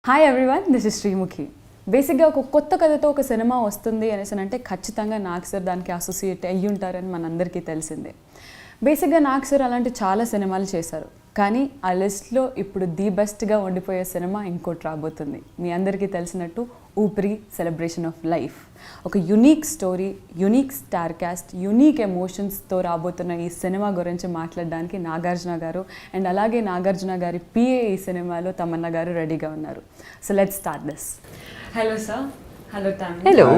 Hi everyone, this is Sreemukhi. బేసిక్గా ఒక కొత్త కథతో ఒక సినిమా వస్తుంది అనేసి అంటే ఖచ్చితంగా నాగ్ సార్ దానికి అసోసియేట్ అయ్యి ఉంటారని మనందరికీ తెలిసిందే. బేసిక్గా నాగ్ సార్ అలాంటి చాలా సినిమాలు చేశారు, కానీ ఆ లిస్ట్లో ఇప్పుడు ది బెస్ట్గా ఉండిపోయే సినిమా ఇంకోటి రాబోతుంది. మీ అందరికీ తెలిసినట్టు ఊపిరి సెలబ్రేషన్ ఆఫ్ లైఫ్. ఒక unique story, unique star cast, unique ఎమోషన్స్తో రాబోతున్న ఈ సినిమా గురించి మాట్లాడడానికి నాగార్జున గారు అండ్ అలాగే నాగార్జున గారి పిఏ ఈ సినిమాలో తమన్నా గారు రెడీగా ఉన్నారు. So let's start this. Hello sir. Hello Tamannaah. Hello.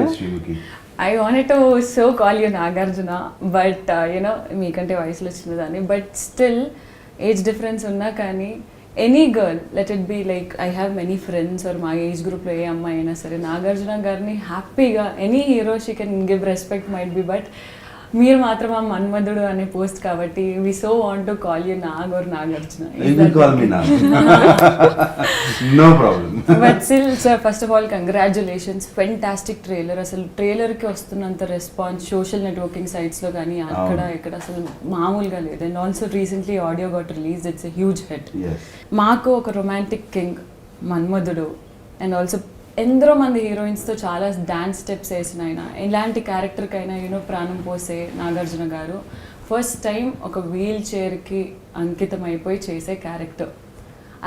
I wanted to so call you Nagarjuna, but మీకంటే వయసులో చిన్నదాన్ని, బట్ స్టిల్ ఏజ్ డిఫరెన్స్ ఉన్నా కానీ any girl, let it be like I have many friends or మా age గ్రూప్లో ఏ అమ్మాయి అయినా సరే నాగార్జున గారిని హ్యాపీగా any hero she can give respect might be, but మీరు మాత్రం ఆ మన్మధుడు అనే పోస్ట్ కాబట్టి we so want to call you Nag or Nagarjuna. No problem. But still sir, first of all congratulations, fantastic trailer. అసలు ట్రైలర్కి వస్తున్నంత రెస్పాన్స్ సోషల్ నెట్వర్కింగ్ సైట్స్లో కానీ అక్కడ ఇక్కడ అసలు మామూలుగా లేదు. And also recently audio got release, it's a huge hit. మాకు ఒక romantic king Manmadhudu and also ఎందరో మంది హీరోయిన్స్తో చాలా డాన్స్ స్టెప్స్ వేసిన ఆయన, ఇలాంటి క్యారెక్టర్కైనా ప్రాణం పోసే నాగార్జున గారు ఫస్ట్ టైం ఒక వీల్ చైర్కి అంకితం అయిపోయి చేసే క్యారెక్టర్.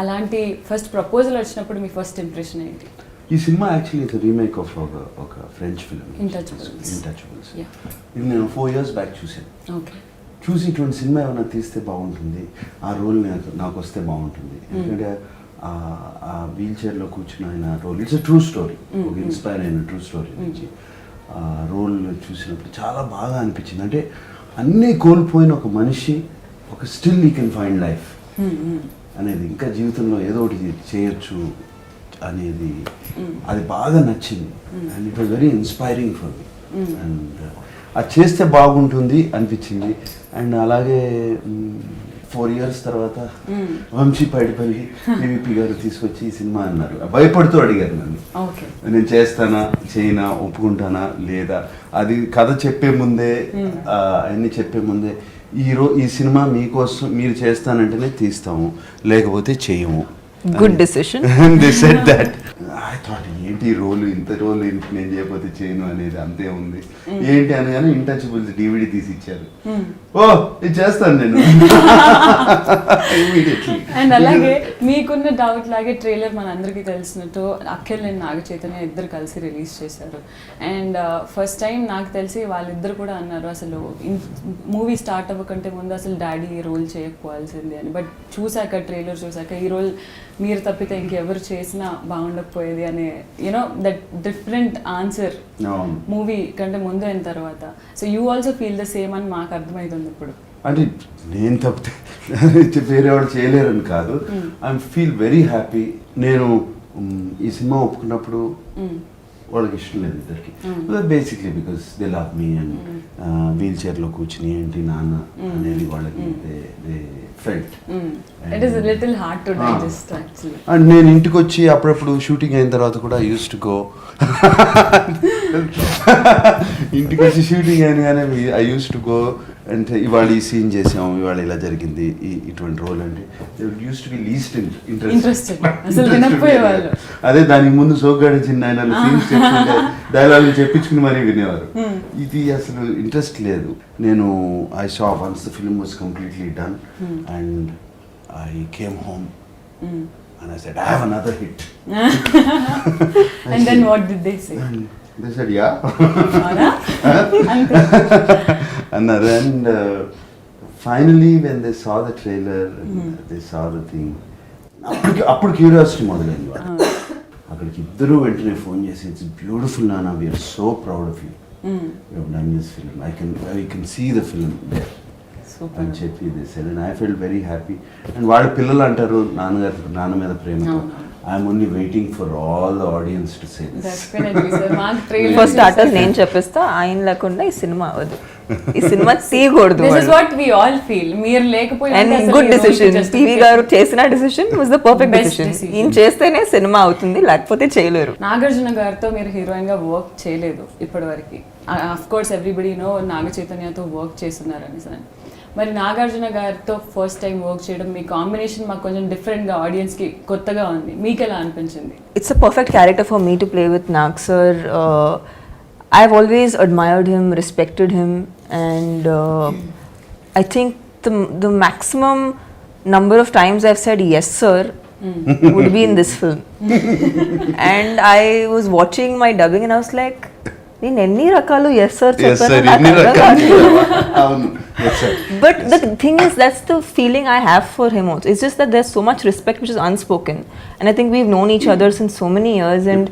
అలాంటి ఫస్ట్ ప్రపోజల్ వచ్చినప్పుడు మీ ఫస్ట్ ఇంప్రెషన్ ఏంటి? ఈ cinema actually it's remake of ఒక ఫ్రెంచ్ ఫిల్మ్ ఇంటచబుల్స్. ఇది నేను 4 years బ్యాక్ చూసాను. ఓకే. చూసి ఇటువంటి సినిమా ఏమైనా తీస్తే బాగుంటుంది, ఆ రోల్ నాకు వస్తే బాగుంటుంది. ఎందుకంటే ఆ వీల్ చైర్లో కూర్చున్న ఆయన role, it's a true story, ఒక ఇన్స్పైర్ అయిన ట్రూ స్టోరీ నుంచి ఆ రోల్ చూసినప్పుడు చాలా బాగా అనిపించింది. అంటే అన్నీ కోల్పోయిన ఒక మనిషి ఒక still you can find life అనేది, ఇంకా జీవితంలో ఏదో ఒకటి చేయొచ్చు అనేది, అది బాగా నచ్చింది. And it was very inspiring for me. And అది చేస్తే బాగుంటుంది అనిపించింది. అండ్ అలాగే 4 years తర్వాత వంశీ పైడిపల్లి టీవీపీ గారు తీసుకొచ్చి ఈ సినిమా అన్నారు. భయపడుతూ అడిగారు నన్ను, నేను చేస్తానా చేయనా, ఒప్పుకుంటానా లేదా, అది కథ చెప్పే ముందే అన్నీ చెప్పే ముందే ఈ సినిమా మీకోసం మీరు చేస్తానంటేనే తీస్తాము, లేకపోతే చేయము. Good decision. They said that. I thought ఏంటి రోలు, ఇంత రోలు ఏంటి, నేను చేయకపోతే చేయను అనేది అంతే ఉంది ఏంటి అని. కానీ ఇంటచబుల్స్ DVD తీసి ఇచ్చారు. ఓ ఇది చేస్తాను నేను ఇమీడియట్లీ. అండ్ అలాగే మీకున్న డౌట్ లాగే ట్రైలర్ మన అందరికీ తెలిసినట్టు అఖిల్ అండ్ నాగ చైతన్య ఇద్దరు కలిసి రిలీజ్ చేశారు. అండ్ ఫస్ట్ టైం నాకు తెలిసి వాళ్ళిద్దరు కూడా అన్నారు అసలు మూవీ స్టార్ట్ అవ్వకంటే ముందు అసలు డాడీ ఈ రోల్ చేయకపోవాల్సింది అని. బట్ చూసాక ట్రైలర్ చూసాక ఈ రోల్ మీరు తప్పితే ఇంకెవరు చేసినా బాగుండకపోయేది అనే దట్ డిఫరెంట్ ఆన్సర్ మూవీ కంటే ముందు అయిన తర్వాత. So you also feel the same అని మాకు అర్థమవుతుంది ఇప్పుడు. అంటే నేను తప్పితే వేరే వాళ్ళు చేయలేరని కాదు. I feel very happy. నేను ఈ సినిమా ఒప్పుకున్నప్పుడు వాళ్ళకి ఇష్టం లేదు ఇద్దరికి, basically because they love me. And wheel చైర్లో కూర్చుని ఏంటి నాన్న అనేది వాళ్ళకి ఫెల్ట్. అండ్ నేను ఇంటికి వచ్చి అప్పుడప్పుడు షూటింగ్ అయిన తర్వాత కూడా యూస్ టు గో ఇంటికి వచ్చి షూటింగ్ అయిన కానీ ఐ యూస్ టు గో అంటే ఇవాళ ఈ సీన్ చేసాము, ఇవాళ ఇలా జరిగింది, ఇటువంటి రోల్ అంటే use to be least interest. అదే దానికి ముందు సోగ్గాడి చిన్న ఆయన సీన్స్ చెప్తుంటే డైలాగులు చెప్పించుకుని మరీ వినేవారు. ఇది అసలు ఇంట్రెస్ట్ లేదు. నేను I saw once the film was completely done and I came home and I said, I have another hit. And then what did they say? And they said, yeah. And finally when they saw the trailer, they saw the thing, appudu curiosity మొదలైంది వాళ్ళు. అక్కడికి ఇద్దరు వెంటనే phone చేసి, it's beautiful నాన్న, we are so proud of you, you have done this film, I can see the film there అని చెప్పి చేశారు. And I felt very happy. And వాళ్ళ పిల్లలు అంటారు నాన్న మీద ప్రేమతో, I'm only waiting for all the audience to say this. For starters నేను చెప్పిస్తా, ఆయన లేకుండా ఈ సినిమా అవ్వదు, ఈ సినిమా తీయకూడదు. This is what we all feel. మీరు లేకపోయినా అండ్ గుడ్ డెసిషన్. టీవీ గారు చేసిన decision was the perfect decision. ఈయన చేస్తేనే సినిమా అవుతుంది, లేకపోతే చేయలేరు. నాగార్జున గారితో మీరు హీరోయిన్ గా వర్క్ చేయలేదు ఇప్పటి వరకు. Of course everybody know Naga చైతన్యతో వర్క్ చేస్తున్నారని సార్. మరి నాగార్జున గారితో ఫస్ట్ టైం వర్క్ చేయడం, మీ కాంబినేషన్ మాకు కొంచెం డిఫరెంట్గా ఆడియన్స్కి కొత్తగా ఉంది, మీకు ఎలా అనిపించింది? It's a perfect character for me to play with Nag sir. I've always admired him, respected him, and I think the maximum number of times I've said yes sir would be in this film. And I was watching my dubbing and I was like, నేను ఎన్ని రకాలు yes sir but the thing is that's the feeling I have for him also. It's just that there so much respect which is unspoken and I think we've known each other since so many years and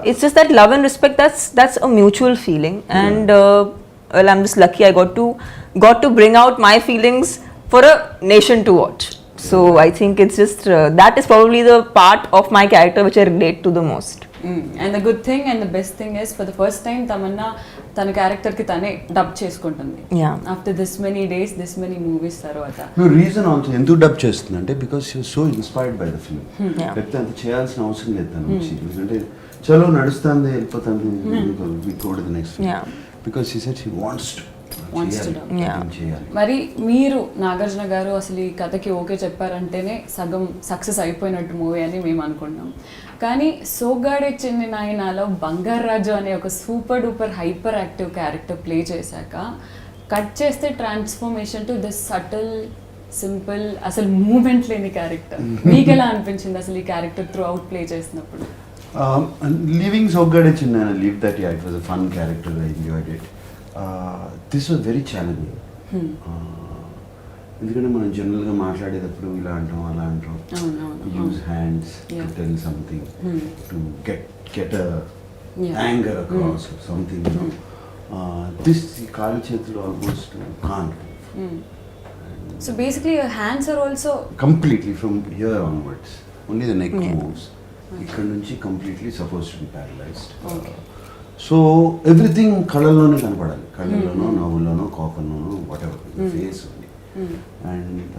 it's just that love and respect that's a mutual feeling and well, I'm just lucky I got to bring out my feelings for a nation to watch. So I think it's just that is probably the part of my character which I relate to the most. And the good thing and the best thing is for the first time Tamannaah తన క్యారెక్టర్కి తనే dub చేసుకుంటుంది. After this many days, this many movies తర్వాత. Reason also ఎందుకు dub చేస్తుంది అంటే because she was so inspired by the film. లేకపోతే అంత చేయాల్సిన అవసరం లేదు తన నుంచి. ఎందుకంటే చలో నడుస్తుంది వెళ్ళిపోతుంది we go to the next film because she said she wants to చేయాలి. మరి మీరు నాగార్జున గారు అసలు ఈ కథకి ఓకే చెప్పారంటేనే సగం సక్సెస్ అయిపోయినట్టు మూవీ అని మేము అనుకున్నాం. కానీ సోగ్గాడే చిన్ని నాయనాలో బంగారాజు అనే ఒక super duper hyper active character play చేశాక కట్ చేస్తే transformation to this subtle simple అసలు మూమెంట్ లేని క్యారెక్టర్. మీకు ఎలా అనిపించింది అసలు ఈ క్యారెక్టర్ త్రూ అవుట్ ప్లే చేసినప్పుడు? లివింగ్ సోగ్గాడే చిన్న leave that yeah it was a fun character. I enjoyed it. This was very challenging. ఎందుకంటే మనం జనరల్గా మాట్లాడేటప్పుడు ఇలా అంటాం అలా అంటాం, use hands to tell something, to get anger across something. This కాలు చేతులు almost can't. So basically your hands are also completely from here onwards only the neck moves. ఇక్కడ నుంచి completely suppose to be paralyzed. So everything కళ్ళల్లోనే కనపడాలి, కళ్ళల్లోనో నవ్వుల్లోనో కోపంలోనో whatever face ఉంది. అండ్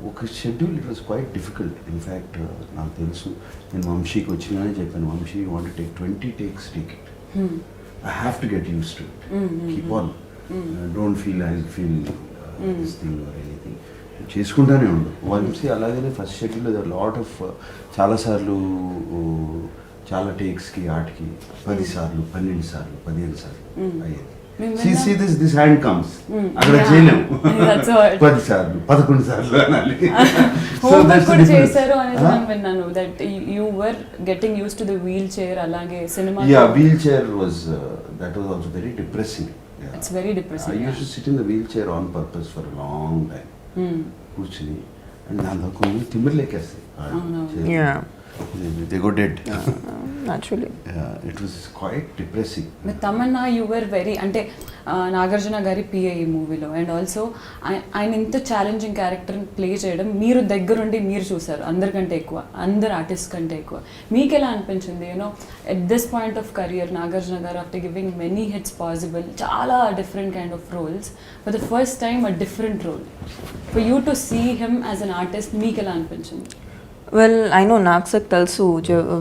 ఒక schedule it was quite difficult. In fact నాకు తెలుసు, నేను వంశీకి వచ్చినానే చెప్పాను, Vamshi you want to take 20 takes, take it. I have to get use to it. Keep on, don't feel this thing or anything. చేసుకుంటానే ఉండు. వంశీ అలాగనే ఫస్ట్ షెడ్యూల్ లాట్ ఆఫ్ చాలాసార్లు చాలా టేక్స్కి ఆటకి 10 సార్లు 12 సార్లు 15 సార్లు అయ్యేది. దిస్ హ్యాండ్ కమ్స్ అక్కడ చేయలేము 10 సార్లు 11 సార్లు అనాలి. చేశారు అనేది నేను విన్నాను that you were getting used to the wheelchair. అలాగే సినిమా wheelchair was that was also very depressing. It's very depressing. I used to sit in the wheelchair on purpose for a long time కూర్చుని. And దాంతో కొన్ని తిమ్మిర్లేకేస్తాయి. They go dead. Naturally. It was quite depressing. With Tamannaah, you were very అంటే నాగార్జున గారి PA ఈ మూవీలో. And also ఆయన ఇంత challenging character play చేయడం మీరు దగ్గరుండి మీరు చూసారు అందరికంటే ఎక్కువ, అందరు ఆర్టిస్ట్ కంటే ఎక్కువ. మీకు ఎలా అనిపించింది? You know at this point of career Nagarjuna garu after giving many hits possible, చాలా different kind of roles, for the first time a different role, for you to see him as an artist మీకు ఎలా అనిపించింది? Well I know నాకు sir తెలుసు,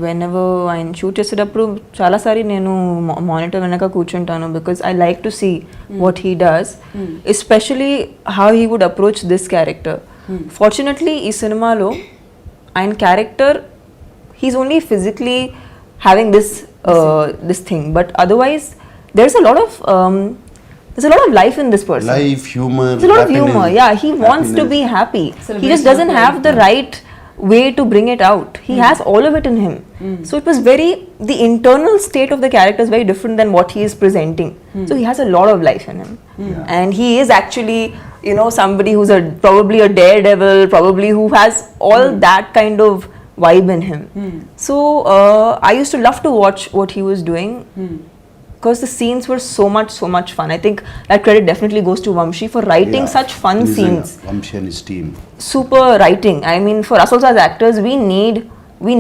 whenever ఆయన shoot చేసేటప్పుడు చాలాసారి నేను మానిటర్ వెనక కూర్చుంటాను because I like to see what he does, especially how he would approach this character. Fortunately ఈ సినిమాలో ఆయన character he's only physically having this thing, but otherwise there's a lot of life in this person. Life, humor. There's a lot of humor. Yeah, he wants to be happy. He just doesn't have the right way to bring it out. He has all of it in him. So it was the internal state of the character is very different than what he is presenting. So he has a lot of life in him. And he is actually, you know, somebody who's probably a daredevil, probably who has all that kind of vibe in him. So I used to love to watch what he was doing. Because the scenes were so much fun. I think that credit definitely goes to Vamshi for writing such fun scenes. Vamshi and his team. Super writing. I mean, for us also as actors, we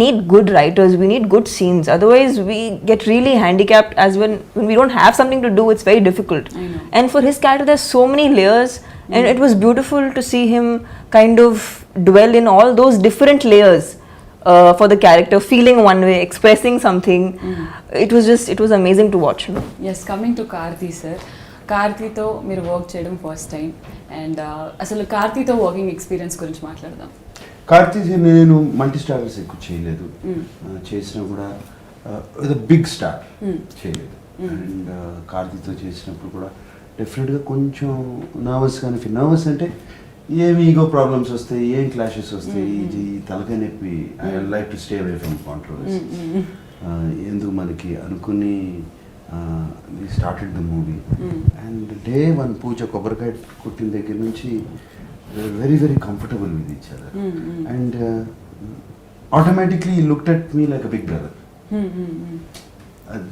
need good writers. We need good scenes. Otherwise, we get really handicapped as when we don't have something to do. It's very difficult. And for his character, there's so many layers, and it was beautiful to see him kind of dwell in all those different layers. For the character, feeling one way, expressing something. It was amazing to watch him. Yes, coming to Karthi sir. కార్తీతో మీరు work చేయడం first time and అసలు కార్తీతో working experience గురించి మాట్లాడదాం. కార్తీ నేను multi starrers ఎక్కువ చేయలేదు, చేసినా కూడా బిగ్ స్టార్ చేయలేదు. అండ్ కార్తీతో చేసినప్పుడు కూడా డెఫినెట్గా కొంచెం నర్వస్ అంటే ఏమి ఈగో ప్రాబ్లమ్స్ వస్తాయి, ఏం క్లాషెస్ వస్తాయి, ఇది తలకాయ నొప్పి. I like to stay away from controversy. ఎందుకు మనకి అనుకుని started the movie and day one puja కొబ్బరికాయ కుట్టిన దగ్గర నుంచి very very comfortable with each other and automatically looked at me like a big brother.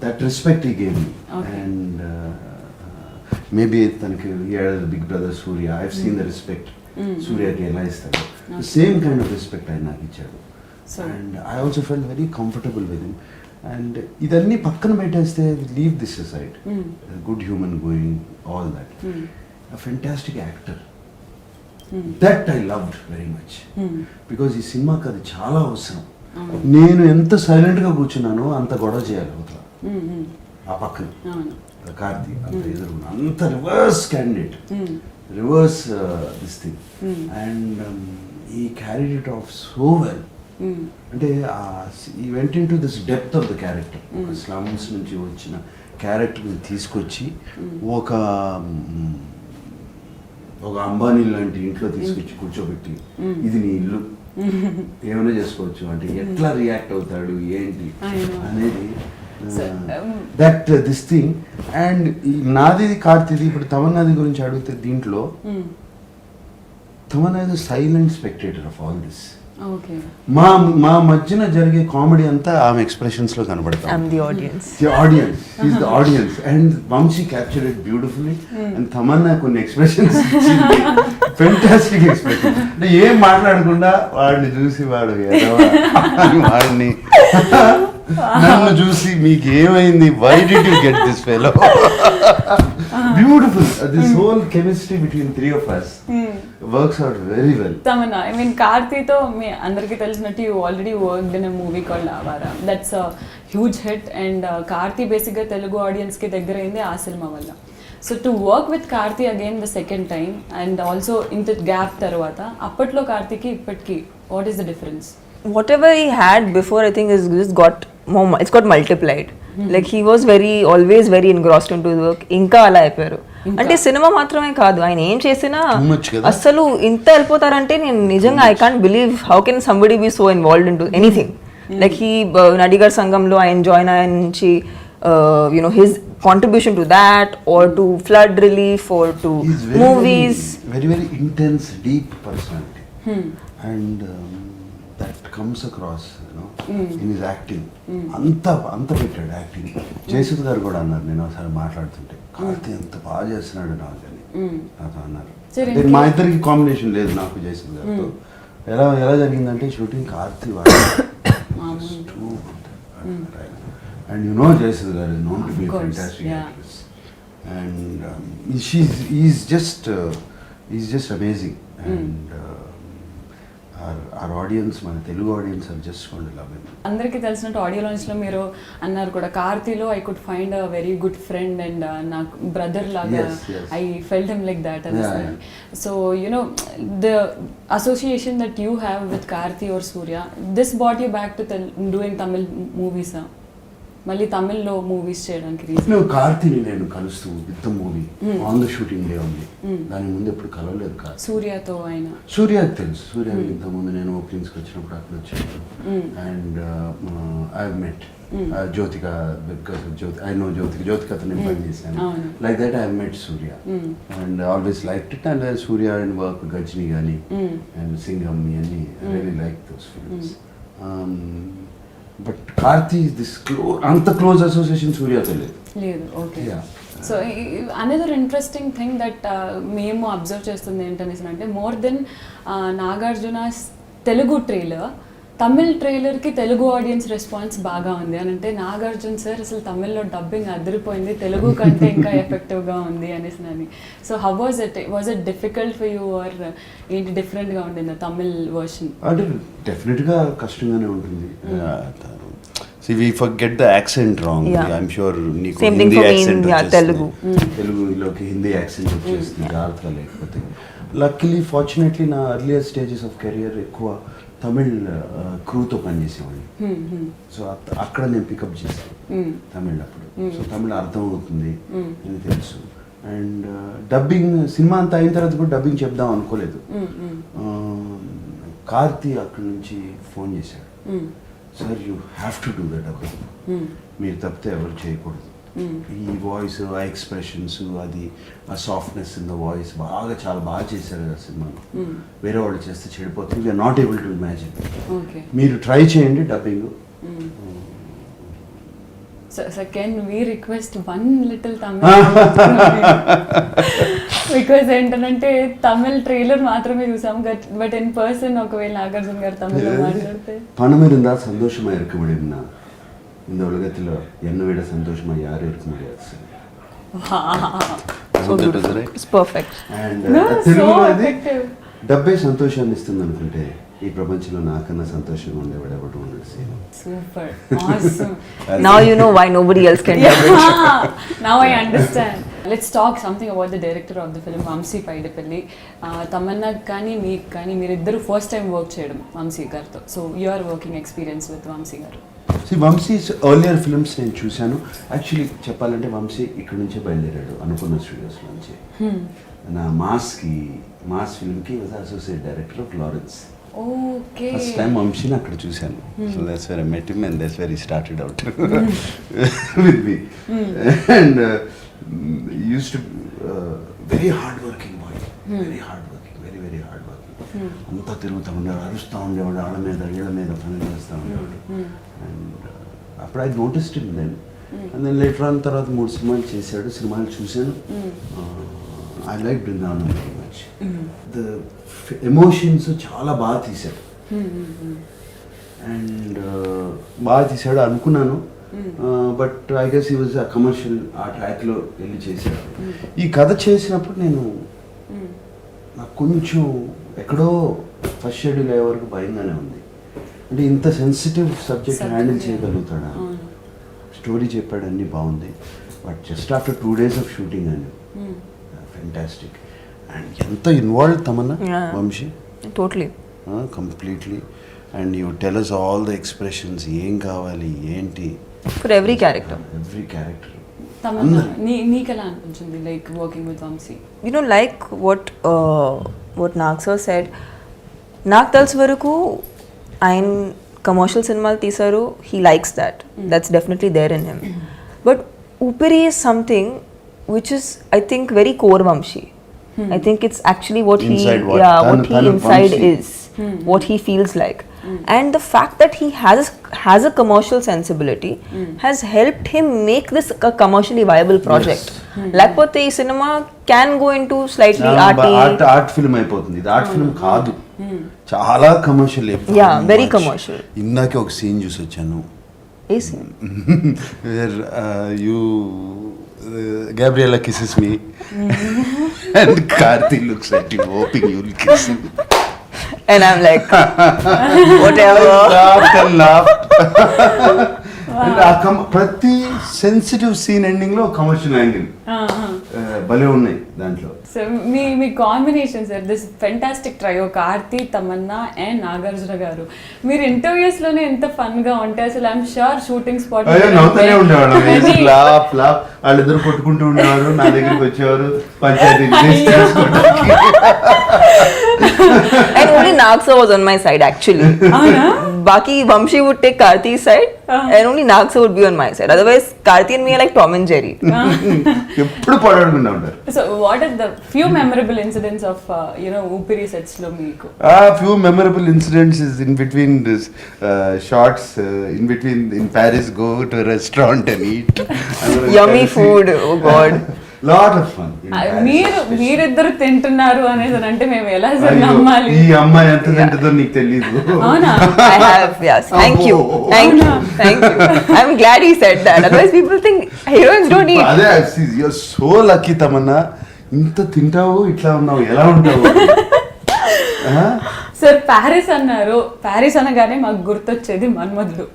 That respect he gave me and maybe తనకి big brother Suriya, I have seen the respect సూర్యకి ఎలా ఇస్తాడు, same kind of respect ఆయన నాకు ఇచ్చాడు. And I also felt very comfortable with him. And ఇదన్నీ పక్కన పెట్టేస్తే leave this aside, good human going all that, fantastic actor. That I loved very much because ఈ సినిమాకి అది చాలా అవసరం. నేను ఎంత సైలెంట్గా కూర్చున్నానో అంత గొడవ చేయాలి అవతల ఆ పక్కన కార్తీ, అంత ఎదురు, అంత reverse candidate, reverse this thing. And he carried it off so well. అంటే he went into this depth of the character. ఒక స్లమ్స్ నుంచి వచ్చిన క్యారెక్టర్ని తీసుకొచ్చి ఒక అంబానీ లాంటి ఇంట్లో తీసుకొచ్చి కూర్చోబెట్టి ఇది నీ ఇల్లు, ఏమైనా చేసుకోవచ్చు అంటే ఎట్లా రియాక్ట్ అవుతాడు ఏంటి అనేది దట్ దిస్ థింగ్. అండ్ నాది కార్తీది ఇప్పుడు తమన్నాది గురించి అడిగితే దీంట్లో Tamannaah is silent spectator of all this. మా మధ్యన జరిగే కామెడీ అంతా ఆమె ఎక్స్ప్రెషన్స్ లో కనబడతాం. Audience and Vamsi captured it beautifully. And Tamannaah కొన్ని ఎక్స్ప్రెషన్స్, ఫెంటాస్టిక్ ఎక్స్ప్రెషన్. అంటే ఏం మాట్లాడకుండా వాడిని చూసి వాడు వాడిని నన్ను చూసి మీకు ఏమైంది, why did you get this fellow, beautiful. This whole chemistry between three of us works out very well. Tamannaah, I mean కార్తీతో మీ అందరికీ తెలిసినట్టు you already worked in a movie called Awara. That's a huge hit and Karthi బేసిక్గా తెలుగు ఆడియన్స్కి దగ్గర అయింది ఆ సినిమా వల్ల. So to work with Karthi again the second time and also ఇంత గ్యాప్ తర్వాత అప్పట్లో కార్తీకి ఇప్పటికి what is the difference? Whatever he had before, I think is just got more, it's got multiplied. Like he was always very engrossed into the work. ఇంకా అలా అయిపోయారు. అంటే cinema మాత్రమే కాదు, ఆయన ఏం చేసినా అసలు ఇంత వెళ్ళిపోతారంటే నేను నిజంగా I can't believe how can somebody be so involved in to anything. Like he Nadigar సంఘంలో ఆయన జాయిన్ అయ్యే నుంచి his contribution to that or to flood relief or to movies. Very very intense, deep personality. And that comes across, in his acting. అంత పెట్టాడు acting. Jayasudha గారు కూడా అన్నారు, నేను ఒకసారి మాట్లాడుతుంటే కార్తీ అంత బాగా చేస్తున్నాడు నాకు అని నాతో అన్నారు. మా ఇద్దరికి కాంబినేషన్ లేదు నాకు జయసుధ్ గారితో. ఎలా జరిగిందంటే షూటింగ్ కార్తీ వాడు and Jayasudha Garu is known to be a fantastic actress, and he's just amazing. And our audience, మన Telugu audience are just going to love him. అందరికీ తెలిసినట్టు ఆడియో లాంచ్ లో మీరు అన్నారు కూడా కార్తీలో I could find a very good friend and నాకు brother లాగా I felt him like that అని. So the association that you have with Karthi or Suriya, this brought you back to doing Tamil movies, మళ్ళీ తమిళ్లో మూవీస్ చేయడానికి రీజన్? కార్తీని నేను కలుస్తూ with movie on the shooting day ఉంది. దాని ముందు ఎప్పుడు కలవలేదు. సూర్యతో ఆయన సూర్యకి తెలుసు. సూర్య ఇంతకుముందు నేను ఓపెనింగ్స్కి వచ్చినప్పుడు అక్కడ వచ్చాను. And I met Jyothika, because I know జ్యోతికతో నేను పని చేశాను. Like that I met Suriya and always like it. And Suriya and work Ghajini కానీ అండ్ సింగం అన్ని really like those films. But Karthi this అంత క్లోజ్ అసోసియేషన్ సూర్యతో లేదు. Okay. So another interesting thing that మేము అబ్జర్వ్ చేస్తుంది ఏంటనేసి అంటే more than Nagarjuna Telugu trailer, Tamil ట్రైలర్కి తెలుగు ఆడియన్స్ రెస్పాన్స్ బాగా ఉంది అని అంటే నాగార్జున సార్ అసలు తమిళ్లో డబ్బింగ్ అదిరిపోయింది, తెలుగు కంటే ఇంకా ఎఫెక్టివ్గా ఉంది అనేసి అని. So how was it difficult for you or ఏంటి డిఫరెంట్గా ఉండింది తమిళ్ వర్షన్? అంటే డెఫినెట్గా కష్టంగానే ఉంటుంది. See, we forget the accent wrong. Yeah. I'm sure నీకు Same thing Hindi for me in, accent yeah, వచ్చేస్తుంది. Telugu. తెలుగులోకి హిందీ యాక్సెంట్ వచ్చేస్తుంది జాగ్రత్తగా లేకపోతే. లక్కీలీ ఫార్చునేట్లీ నా అర్లియర్ స్టేజెస్ ఆఫ్ కెరియర్ ఎక్కువ తమిళ్ క్రూతో పనిచేసేవాడిని. సో అక్కడ నేను పికప్ చేశాను తమిళ్ అప్పుడు. సో తమిళ్ అర్థం అవుతుంది అని తెలుసు. అండ్ డబ్బింగ్ సినిమా అంతా అయిన తర్వాత కూడా డబ్బింగ్ చెప్దాం అనుకోలేదు. కార్తీ అక్కడి నుంచి ఫోన్ చేశాడు, sir you have to do the dubbing, మీరు తప్పితే ఎవరు చేయకూడదు. ఈ వాయిస్, ఆ ఎక్స్ప్రెషన్స్, అది ఆ సాఫ్ట్నెస్ ఇన్ ద వాయిస్ బాగా చాలా బాగా చేశారు ఆ సినిమాలో. వేరే వాళ్ళు చేస్తే చెడిపోతుంది, we are not able to imagine, మీరు ట్రై చేయండి dubbing. So can we request one little Tamil? Because ఏంటంటే తమిళ్ ట్రైలర్ మాత్రమే చూసాం, బట్ ఇన్ పర్సన్ ఒకవేళ నాగార్జున గారు తమిళ్లో మాట్లాడితే பணம் இருந்தா சந்தோஷமா இருக்க முடியும்னா இந்த உலகத்துல என்னை விட சந்தோஷமா யாரும் இருக்க முடியாது. It's perfect. And No, so తెలుగులో అది effective. డబ్బే సంతోషాన్ని ఇస్తుంది అనుకుంటే ఈ ప్రపంచంలో నాకన్నా సంతోషంగా ఉండేవాడు ఎవరు ఉండడు. Super, awesome. Now you know why nobody else can do it. Yeah, now I understand. Let's talk something about the director of the film, Vamsi Paidapalli. Tamannaah కానీ మీకు కానీ మీరిద్దరు ఫస్ట్ టైం వర్క్ చేయడం వంశీ గారితో. So your working experience with Vamsi garu. Vamsi earlier films నేను చూశాను. Actually చెప్పాలంటే వంశీ ఇక్కడ నుంచే బయలుదేరాడు అనుకున్న స్టూడియోస్ నుంచి. నా మాస్ ఫిల్మ్కి was associate director of Lawrence. Okay, first time వంశీని అక్కడ చూశాను. So that's where I met him and that's where he started out with me. And used to very hard working boy, very hard working, very very hard working. అంతా తిరుగుతూ ఉండేవాడు, అరుస్తూ ఉండేవాడు, ఆళ్ళ మీద వీళ్ళ మీద పని చేస్తూ ఉండేవాడు. అండ్ అప్పుడు I noticed him then. And then later on తర్వాత 3 సినిమాలు చేశాడు. సినిమాలు చూశాను. I like Brindavanam very much. The emotions చాలా బాగా తీశాడు. అండ్ బాగా తీశాడు అనుకున్నాను. But I guess he was commercial ఆ ట్రాక్లో వెళ్ళి చేశాడు. ఈ కథ చేసినప్పుడు నాకు కొంచెం ఎక్కడో ఫస్ట్ షెడ్యూల్ అయ్యే వరకు భయంగానే ఉంది. అంటే ఇంత సెన్సిటివ్ సబ్జెక్ట్ హ్యాండిల్ చేయగలుగుతాడా? స్టోరీ చెప్పాడు, అన్నీ బాగుంది. But just after 2 days of shooting అండి, ఫెంటాస్టిక్. అండ్ ఎంత involve Tamannaah Vamsi, Totally. Completely. And you tell us all the expressions, ఏం కావాలి ఏంటి For every character. Every character. Tamannaah నీకు ఎలా అనిపించింది like working with Vamsi? You know, like what Nag sir said, నాకు తెలిసి వరకు ఆయన కమర్షియల్ సినిమాలు తీశారు, he likes that. That's definitely there in him. But Oopiri is something which is, I think, very core Vamshi. I think it's actually what Inside he, what? yeah, what he Tanu inside Vamshi. is, what he feels like. And the fact that he has a commercial sensibility has helped him make this a commercially viable project. లేకపోతే ఈ cinema can go into slightly arty. Art film అయిపోతుంది. ఇది art film కాదు, చాలా commercial. Yeah, very commercial. ఇందాకే ఒక scene చూసి వచ్చాను. ఏ scene? Where you Gabriella kisses me and Karthi looks at you hoping you'll kiss him. And I'm like, whatever. laughed. And ప్రతి sensitive scene ending లో commercial angle భలే ఉన్నాయి దాంట్లో. So me combination sir, this fantastic trio Karthi, Tamannaah and Nagarjuna గారు. మీరు interviews లోనే ఎంత fun గా ఉంటే అసలు ఐఎమ్ షూర్ షూటింగ్ స్పాట్ నవ్వుతూనే ఉండేవాడు. వాళ్ళిద్దరు కొట్టుకుంటూ ఉండేవారు, నా దగ్గరికి వచ్చేవారు పంచాయతీ చేసుకోవడానికి. And only Nag sir was on my side actually. Baki Vamshi would take Karthi's side and only Nag sir would be on my side. Otherwise Karthi and me are like Tom and Jerry. ఎప్పుడు పడకుండా ఉంటారు. So what are the few memorable incidents of Oopiri sets lo meeku? Few memorable incidents is in between this shots, in between in Paris, go to a restaurant and eat. Yummy food, oh god. Lot of fun. మీరిద్దరు తింటున్నారు అనేది అంటే మేము ఎలా sir నమ్మాలి? ఈ అమ్మాయి ఎంత తింటుందో నీకు తెలీదు. అవునా? I have, yes. Thank you. I'm glad he said that. Otherwise people think heroines don't eat. అదే, you're so lucky తమన్నా, ఇంత తింటావు, ఇట్లా ఉన్నావు, ఎలా ఉంటావు? సార్ ప్యారిస్ అన్నారు, ప్యారిస్ అనగానే మాకు గుర్తొచ్చేది మన్మధుడు.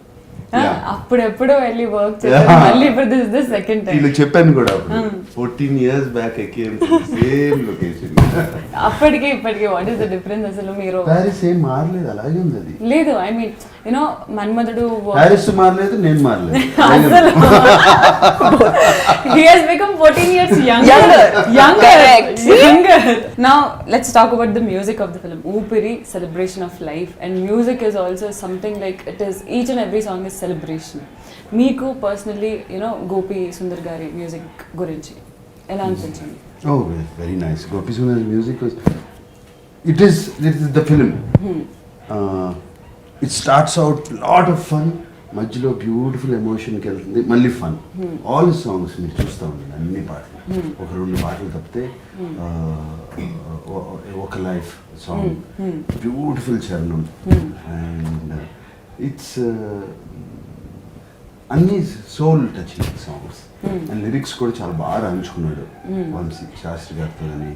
అప్పుడెప్పుడో వెళ్ళి వర్క్ చేశారు, మళ్ళీ ఇప్పుడు దిస్ ద సెకండ్ టైం. వీళ్ళు చెప్పాను కూడా 14 years బ్యాక్ సేమ్ లొకేషన్. అప్పటికి ఇప్పటికి వాట్ ఈస్ ద డిఫరెన్స్ అసలు? మీరు ప్యారిస్ ఏం మారలేదు, అలాగే ఉంది అది. లేదు, I mean you know Manmadhudu Paris మారలేదు, నేను మారలేదు. అసలు he has become 14 years younger. Now let's talk about the music of the film. Oopiri, celebration of life, and music is also something like it is each and every song is celebration. Meeku personally, you know, Gopi Sundar gari music gurinchi ela anpinchindi? Oh, very nice. Gopi Sundar's music was it is the film. It starts out lot of fun, మధ్యలో beautiful ఎమోషన్కి వెళ్తుంది, మళ్ళీ fun. All songs మీరు చూస్తూ ఉండండి, అన్ని పాటలు. ఒక 2 పాటలు తప్పితే ఒక లైఫ్ సాంగ్, బ్యూటిఫుల్ చరణం, అండ్ ఇట్స్ అన్ని soul touching songs. And lyrics కూడా చాలా బాగా రాయించుకున్నాడు వంశీ శాస్త్రి గారితో. అని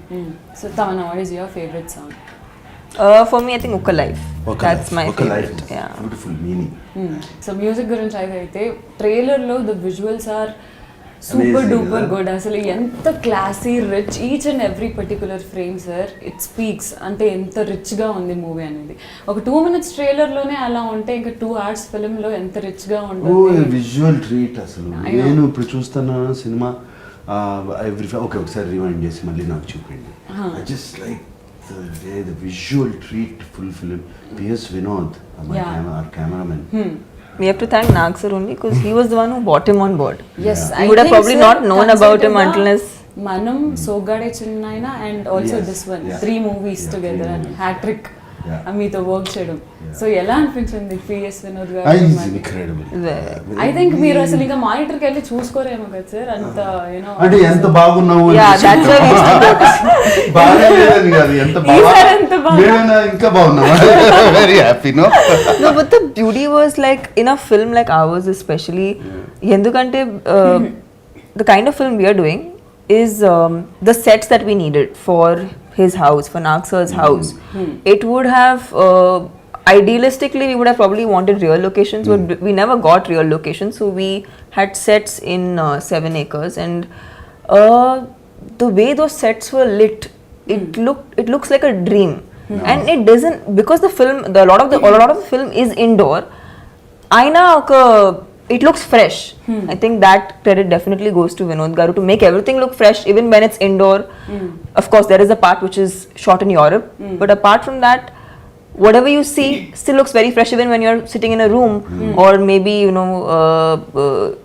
so Tamannaah, what is your favorite song? For me, I think Oka Life. That's my favorite. Yeah. Beautiful meaning. So music గురించి అయితే ట్రైలర్ లో the visuals are super duper good. అసలు ఎంత classy, rich, each and every particular frame sir, it speaks. అంటే ఎంత rich గా ఉంది movie అనేది. ఒక 2 minutes ట్రైలర్ లోనే అలా ఉంటే ఇంకా 2 hours ఫిల్మ్ లో ఎంత రిచ్ గా ఉంటుంది. విజువల్ ట్రీట్ అసలు. నేను ఇప్పుడు చూస్తున్న సినిమా ఒకసారి రివైండ్ చేసి మళ్ళీ నాకు చూపిండి. I just like the visual treat, full film. P.S. Vinod, our cameraman. We have to thank Nag sir only because he was the one who brought him on board. Yes, we would have probably not known about him unless Manam, Sogade Chinnayana, and also this one. 3 movies together and hat-trick. మీతో work చేయడం. So ఎలా అనిపించింది P.S. Vinod గారు? I think మీరు అసలు ఇంకా మానిటర్కి వెళ్ళి చూసుకోరేమో కదా సార్, అంత యూనో అంటే ఎంత బాగున్నావు ఇంకా బాగున్నావు. Very happy. No but the beauty was like in a film like ours especially, ఎందుకంటే the kind of film we are doing is the sets that we needed for his house, for Nag sir's house. It would have idealistically we would have probably wanted real locations, but we never got real locations, so we had sets in 7 acres, and the way those sets were lit, it looks like a dream. And it doesn't, because the film, a lot of the film is indoor. Aina it looks fresh. I think that credit definitely goes to Vinod Garu to make everything look fresh even when it's indoor. Of course there is a part which is shot in Europe, but apart from that, whatever you see still looks very fresh even when you're sitting in a room, or maybe you know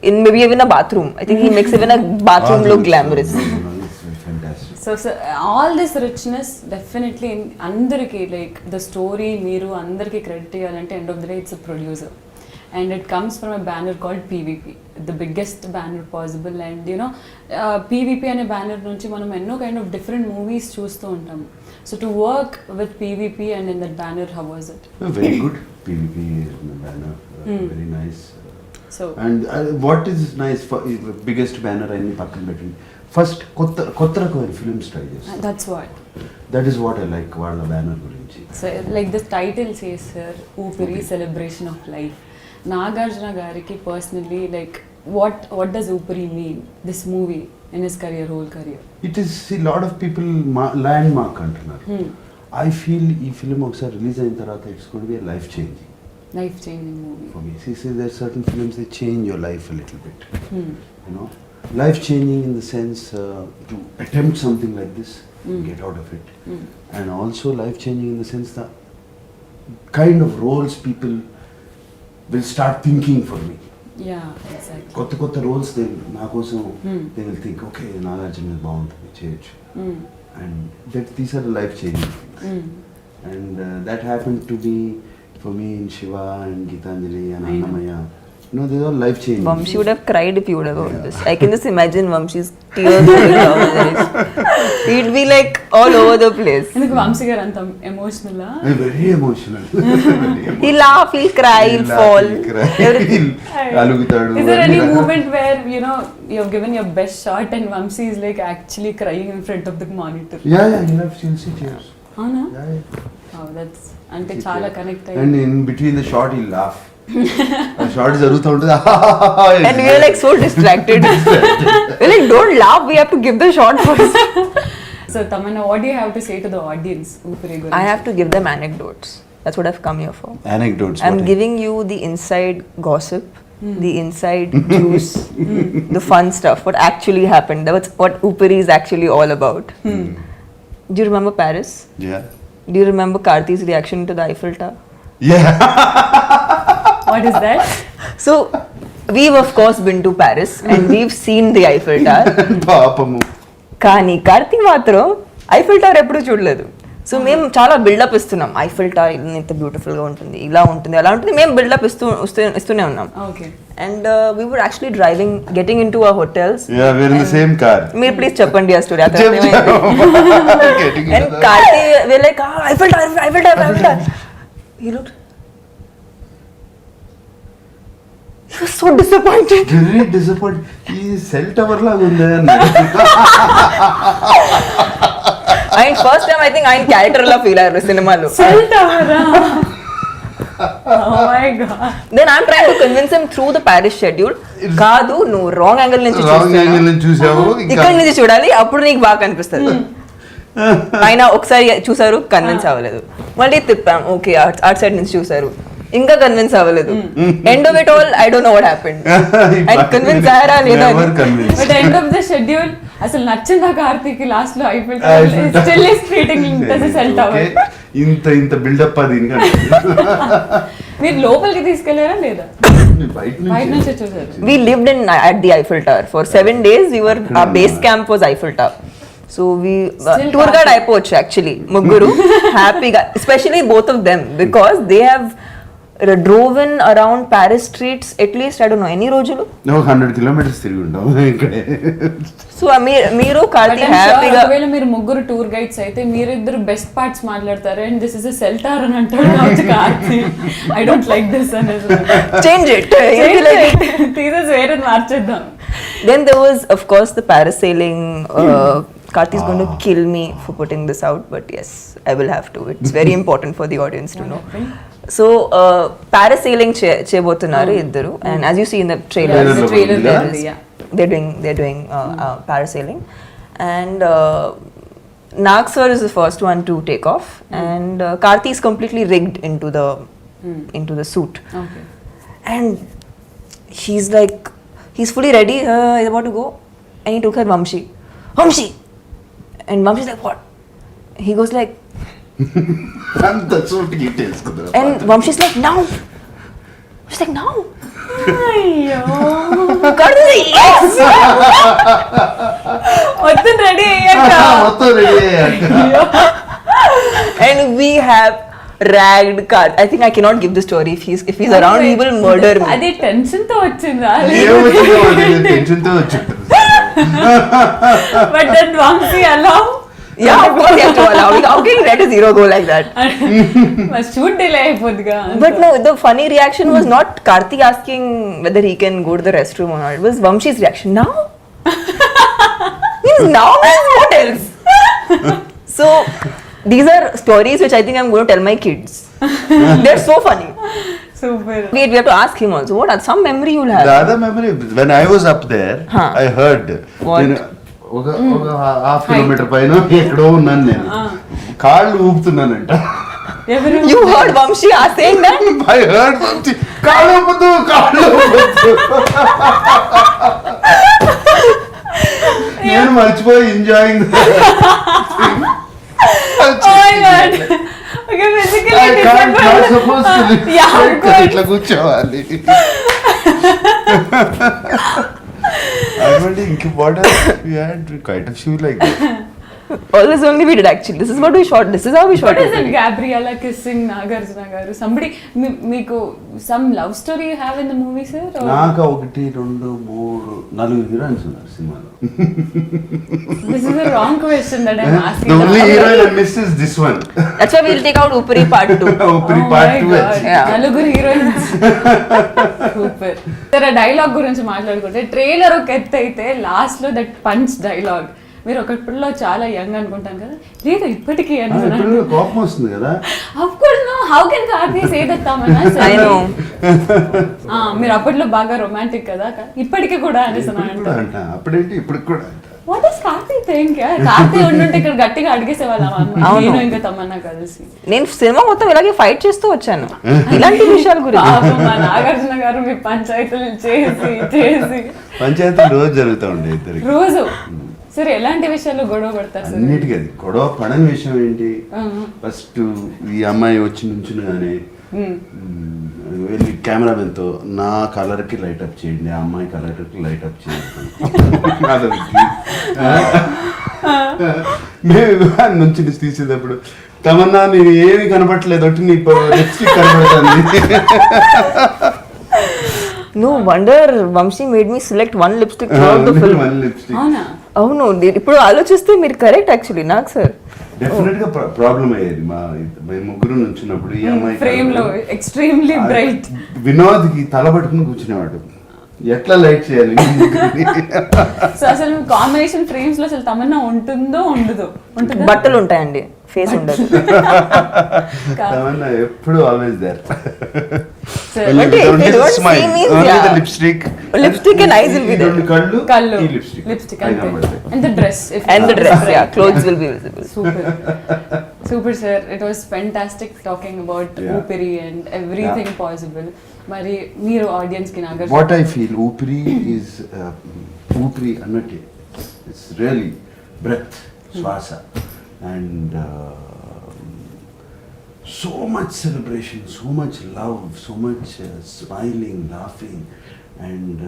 in maybe even a bathroom. I think he makes even a bathroom look glamorous. So all this richness definitely andarki, like the story meeru andarki credit cheyalante, end of the day it's a producer. And it comes from a banner called PVP, the biggest banner possible. And you know, PVP ane banner nunchi manam enno kind of different movies chustu untam. So to work with PVP and in that banner, how was it? Very good. PVP in the banner, very nice. So and what is nice for biggest banner I need pakkan betting. First kotta rakam films try chestam. That's what. That is what I like vaalla banner gurinchi. So like the title says sir, Oopiri, celebration of life. Nagarjuna gariki personally, like what does Oopiri mean, this movie, in his career, whole career? It is, see, lot of people landmark antunar. I feel ee film oksa release ayin tarvata it's going to be a life changing movie for me. See there are certain films that change your life a little bit. You know, life changing in the sense to attempt something like this, get out of it, and also life changing in the sense the kind of roles people will start thinking for me. Yeah, exactly. Kotta roles they na kosam they will think, okay, Nagarjuna is bound to change, and these are the life changing things. And that happened to be for me in Shiva and Geetanjali and Annamaya. You know, these are life changing. Vamshi would have cried if you would have heard this. I can just imagine Vamshi's tears coming down his eyes. He'd be like all over the place. Enduku Vamshi garu anta emotional ah? Very emotional. He'll laugh, he'll cry, he'll fall. Alugutadu. Is there any moment where you know you have given your best shot and Vamshi is like actually crying in front of the monitor? Yeah, he'll see tears. Avuna? Yeah. Oh, that's ante chaala connect and in between the shot he'll laugh. Short జరుగుతూ ఉంటుంది. And we are like so distracted. We're like, don't laugh, we have to give the shot first. So Tamannaah, what do you have to say to the audience? Oopiri gurinchi. I have to give them anecdotes. That's what I've come here for. Anecdotes. I'm giving you the inside gossip, the inside juice, the fun stuff, what actually happened. That's what Oopiri is actually all about. Do you remember Paris? Yeah. Do you remember Karthi's reaction to the Eiffel Tower? Yeah. What is that? So, we've of course been to Paris and we've seen the Eiffel Tower. పాపము. కానీ కార్తీ మాత్రం Eiffel tower ఎప్పుడు చూడలేదు. So మేము చాలా buildup ఇస్తున్నాం, Eiffel tower ఇంత బ్యూటిఫుల్గా ఉంటుంది, ఇలా ఉంటుంది, అలా ఉంటుంది, మేము బిల్డప్ ఇస్తూనే ఉన్నాం. Okay. And we were actually driving, getting in to our hotels. Yeah, we're in the same car. మీరు ప్లీజ్ చెప్పండి ఆ story. Getting and into Karthi we're like, Eiffel tower, Eiffel tower, Eiffel tower. He looked. He was so disappointed. Very disappointed. ఈ cell tower లాగా ఉంది ఆయన first time I think ఆయన character లా feel అయ్యారు సినిమాలో. Cell tower. Oh my god. Then I'm trying to convince him through the Paris schedule. కాదు, నువ్వు wrong angle నుంచి చూసావు, ఇక్కడ నుంచి చూడాలి, అప్పుడు నీకు బాగా కనిపిస్తుంది. ఆయన ఒకసారి చూసారు, కన్విన్స్ అవ్వలేదు, మళ్ళీ తిప్పాం, ఓకే అట్ సైడ్ నుంచి చూసారు, ఇంకా కన్విన్స్ అవ్వలేదు. End of it all I don't know what happened. And convince అయ్యారా లేదా? But end of the schedule అసలు నచ్చిందా కార్తీకి లాస్ట్ లో Eiffel tower still is treating it as a cell tower. ఇంత బిల్డప్ అది ఇంకా. మీరు లోపలికి తీసుకెళ్లారా లేదా? బయట నుంచి చూసారు. We lived in at the Eiffel Tower for 7 days. We were, our base camp was Eiffel Tower. So we tour guide అయిపోవచ్చు యాక్చువల్లీ ముగ్గురు హ్యాపీగా, especially both of them because they have driven around Paris streets at least I don't know ఎన్ని రోజులు, 100 kilometers తిరిగి ఉంటాం ఇక్కడే. So మీరు కార్తీ హ్యాపీగా, ఒకవేళ మీరు ముగ్గురు టూర్ గైడ్స్ అయితే మీరిద్దరు బెస్ట్ పార్ట్స్ మాట్లాడతారు and this is a cell tower అని అంటాడు Karthi. I don't like this అనేది చేంజ్ ఇట్, తీసేసి వేరే మార్చేద్దాం. then there was of course the parasailing. Karthi is going to kill me for putting this out, but yes, I will have to. It's very important for the audience to know. So, parasailing chebotunnaru iddaru, and as you see in the trailer, they're doing parasailing, and Nag sir is the first one to take off, and Karthi is completely rigged into the suit. Okay. And he's like, he's fully ready, he's about to go, and he took her Vamshi. And Vamshi's like, what? He goes like, That's what he tells. and Vamshi's like, now. She's like, now. అయ్యో Karthi, yes. మొత్తం ready అయ్యాక మొత్తం ready అయ్యాక. And we have ragged Karthi. I think I cannot give the story. If he's around, he will murder me. అది tension తో వచ్చిందా? Tension తో వచ్చాడు. But that Vamsi allow? Yeah, of course you have to allow. How can you let a zero go like that? Must shoot delay అయిపోద్దిగా. But no, the funny reaction was not Karthi asking whether he can go to the restroom or not. It was Vamshi's reaction. Now? Now means what else? So, these are stories which I think I'm going to tell my kids. They're so funny. Super. Wait, we have to ask him also. What are some memory you'll have? The other memory, when I was up there, I heard. What? ఒక 1/2 kilometer పైన ఎక్కడో ఉన్నాను నేను, కాళ్ళు ఊపుతున్నానంట. You heard Vamshi saying that? I heard Vamshi, కాళ్ళు ఊపుతూ. నేను మర్చిపోయి enjoying. Oh my god. Okay, basically I can't, not supposed to live. Yeah, of course. ఇట్లా కూర్చోవాలి. I went in what else? We had quite a few like that. All this only we did actually. This is what we shot. This is how we shot. What is it? Gabriella kissing Nagarjuna garu. Somebody, meeku some love story you have in the movie, sir? నాకు 1 2 3 4 heroines ఉన్నారు సినిమాలో. This is a wrong question that I'm asking. The only heroine I miss is this one. That's why we'll take out Oopiri part 2. Oopiri part 2. Yeah. నలుగురు heroines. Super. సరే dialogue గురించి మాట్లాడుకుంటే trailer ఒక ఎత్తు అయితే last లో that punch dialogue మీరు ఒకటిలో చాలా యంగ్ అనుకుంటాను కదా, లేదు ఇప్పటికీ కోపం వస్తుంది కదా. Of course no. How can Karthi say that Tamannaah I know. మీరు అప్పట్లో బాగా రొమాంటిక్ కదా ఇప్పటికీ కూడా అనేసి అంట అప్పుడేంటి ఇప్పుడు కూడా అంట. What is Karthi think Karthi ఉండుంటే ఇక్కడ గట్టిగా అడిగేసేవాళ్ళం అవును. నేను ఇంకా తమన్నా కలిసి నేను సినిమా మొత్తం ఇలాగే ఫైట్ చేస్తూ వచ్చాను ఇలాంటి విషయాల గురించి. పాపం మా నాగార్జున గారు మీ పంచాయతీలు చేసి చేసి పంచాయతీలు రోజు జరుగుతూ ఉండే ఇద్దరికి. రోజు సరే ఎలాంటి విషయాల్లో గొడవ పడతారు సార్ అన్నిటికీ అది గొడవ పడని విషయం ఏంటి, ఫస్ట్ ఈ అమ్మాయి వచ్చి నుంచుని వెళ్ళి కెమెరామెన్తో నా కలర్కి లైట్ అప్ చేయండి, ఆ అమ్మాయి కలర్కి లైట్ అప్ చేయండి అదొకటి. మేము నుంచి తీసేటప్పుడు తమన్నా నేను ఏమి కనపడట్లేదు ఒకటి నీ లిప్స్టిక్ కనపడుతుంది. No wonder Vamshi made me select one lipstick throughout the film. One lipstick. అవునా అవును ఇప్పుడు ఆలోచిస్తే మీరు కరెక్ట్ యాక్చువల్లీ నాకు సార్. డెఫినెట్ గా ప్రాబ్లం అయ్యేది మేము ముగ్గురు నుంచినప్పుడు ఈ అమ్మాయి ఫ్రేమ్ లో ఎక్స్ట్రీమ్లీ బ్రైట్ వినోద్కి తల పట్టుకుని కూర్చునేవాడు, ఎట్లా లైట్ చేయాలి. సో అసలు కాంబినేషన్ ఫ్రేమ్స్ లో అసలు తమన్నా ఉంటుందో ఉండదో ఉంటుందా బట్టలు ఉంటాయండి ఫేస్ ఉండదు. తమన్నా ఎప్పుడు ఆల్వేస్ దేర్. అంటే if they don't see me, yeah. Lipstick and eyes will be there. కళ్ళు ఈ lipstick lipstick and the dress And the dress, yeah, clothes will be visible. Super sir, it was fantastic talking about Yeah. Oopiri and everything possible. మరి మీరు audience కి నాగర్ what I feel Oopiri is Oopiri అన్నట్టే it's really breath శ్వాస and so much celebration, so much love, so much smiling, laughing and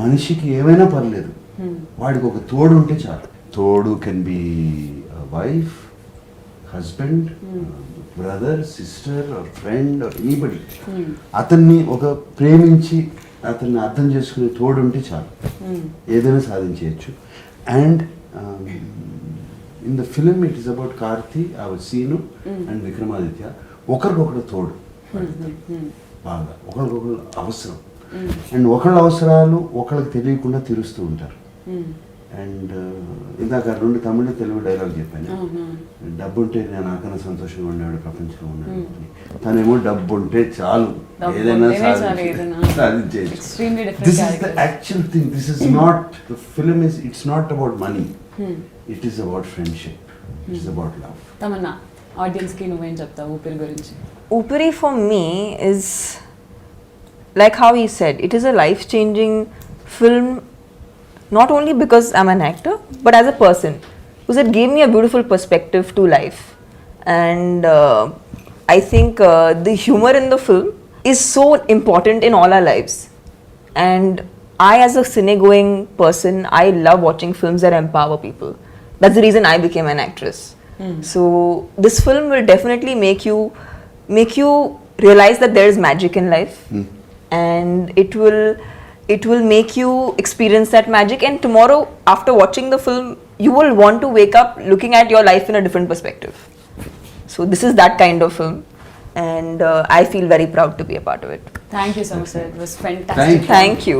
మనిషికి ఏమైనా పర్లేదు వాడికి ఒక తోడు ఉంటే చాలు. తోడు can be wife, husband, brother, sister or friend or anybody. అతన్ని ఒక ప్రేమించి అతన్ని అర్థం చేసుకునే తోడు ఉంటే చాలు, ఏదైనా సాధించవచ్చు. And in the film it is about Karthi, our Seenu and Vikramaditya. ఒకరికొకరు తోడు బాగా, ఒకరికొకరు అవసరం అండ్ ఒకళ్ళ అవసరాలు ఒకళ్ళకి తెలియకుండా తీరుస్తూ ఉంటారు. అండ్ ఇందాక రెండు తమిళ తెలుగు డైలాగ్ చెప్పాను, డబ్బు ఉంటే నేను నాకన్నా సంతోషంగా ఉండేవాడు ప్రపంచంలో ఉన్నాడు అని. తనేమో డబ్బు ఉంటే చాలు ఏదైనా సాధించవచ్చు. This is the actual thing. This is not the film is it's not about money, it is about friendship, it is about love. Tamannaah audience కి నువ్వేం చెప్తావు ఊపిరి గురించి? Oopiri for me is like how he said, it is a life-changing film, not only because I'm an actor, but as a person, because it gave me a beautiful perspective to life. And I think the humor in the film is so important in all our lives. And I, as a cine-going person, I love watching films that empower people. That's the reason I became an actress. So this film will definitely make you realize that there is magic in life, and it will make you experience that magic. And tomorrow, after watching the film, you will want to wake up looking at your life in a different perspective. So this is that kind of film, and I feel very proud to be a part of it. Thank you so much sir, it was fantastic. Thank you.